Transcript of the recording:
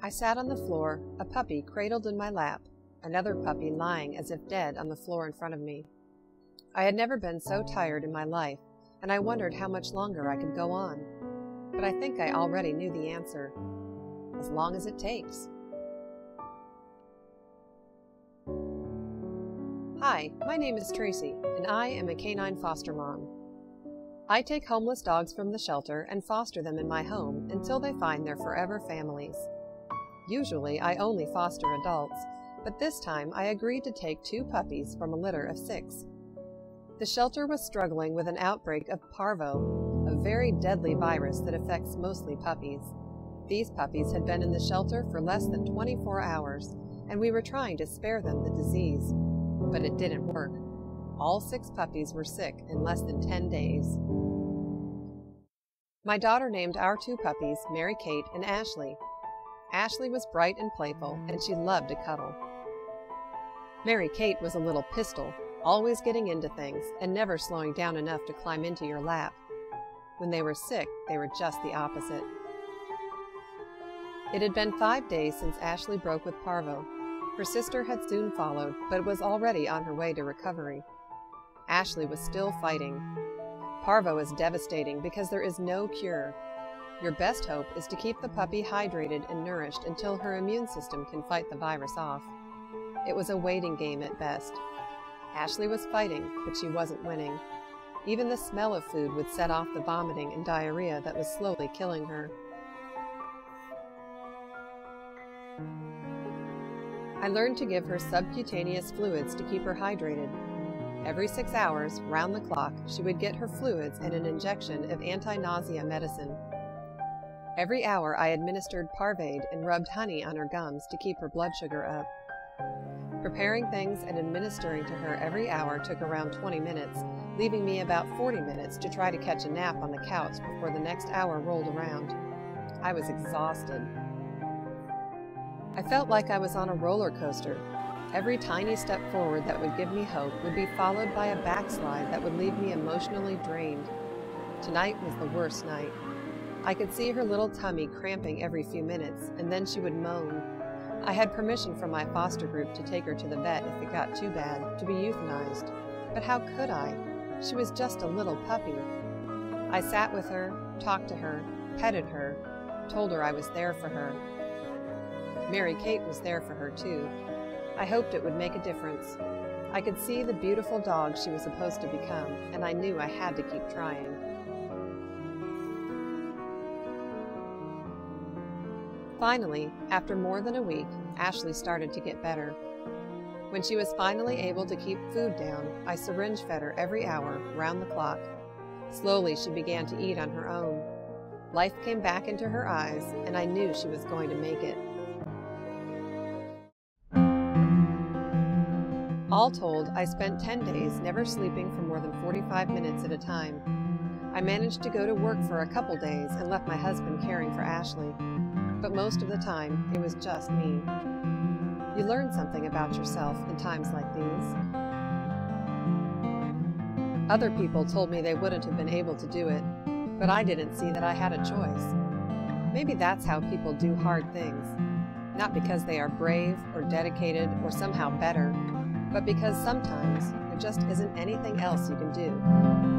I sat on the floor, a puppy cradled in my lap, another puppy lying as if dead on the floor in front of me. I had never been so tired in my life, and I wondered how much longer I could go on. But I think I already knew the answer. As long as it takes. Hi, my name is Tracy, and I am a canine foster mom. I take homeless dogs from the shelter and foster them in my home until they find their forever families. Usually, I only foster adults, but this time I agreed to take 2 puppies from a litter of 6. The shelter was struggling with an outbreak of parvo, a very deadly virus that affects mostly puppies. These puppies had been in the shelter for less than 24 hours, and we were trying to spare them the disease. But it didn't work. All 6 puppies were sick in less than 10 days. My daughter named our 2 puppies Mary Kate and Ashley. Ashley was bright and playful, and she loved to cuddle. Mary Kate was a little pistol, always getting into things and never slowing down enough to climb into your lap. When they were sick, they were just the opposite. It had been 5 days since Ashley broke with parvo. Her sister had soon followed, but was already on her way to recovery. Ashley was still fighting. Parvo is devastating because there is no cure. Your best hope is to keep the puppy hydrated and nourished until her immune system can fight the virus off. It was a waiting game at best. Ashley was fighting, but she wasn't winning. Even the smell of food would set off the vomiting and diarrhea that was slowly killing her. I learned to give her subcutaneous fluids to keep her hydrated. Every 6 hours, round the clock, she would get her fluids and an injection of anti-nausea medicine. Every hour I administered Parvade and rubbed honey on her gums to keep her blood sugar up. Preparing things and administering to her every hour took around 20 minutes, leaving me about 40 minutes to try to catch a nap on the couch before the next hour rolled around. I was exhausted. I felt like I was on a roller coaster. Every tiny step forward that would give me hope would be followed by a backslide that would leave me emotionally drained. Tonight was the worst night. I could see her little tummy cramping every few minutes, and then she would moan. I had permission from my foster group to take her to the vet if it got too bad, to be euthanized. But how could I? She was just a little puppy. I sat with her, talked to her, petted her, told her I was there for her. Mary Kate was there for her too. I hoped it would make a difference. I could see the beautiful dog she was supposed to become, and I knew I had to keep trying. Finally, after more than a week, Ashley started to get better. When she was finally able to keep food down, I syringe fed her every hour, round the clock. Slowly, she began to eat on her own. Life came back into her eyes, and I knew she was going to make it. All told, I spent 10 days never sleeping for more than 45 minutes at a time. I managed to go to work for a couple days and left my husband caring for Ashley. But most of the time, it was just me. You learn something about yourself in times like these. Other people told me they wouldn't have been able to do it, but I didn't see that I had a choice. Maybe that's how people do hard things. Not because they are brave or dedicated or somehow better, but because sometimes there just isn't anything else you can do.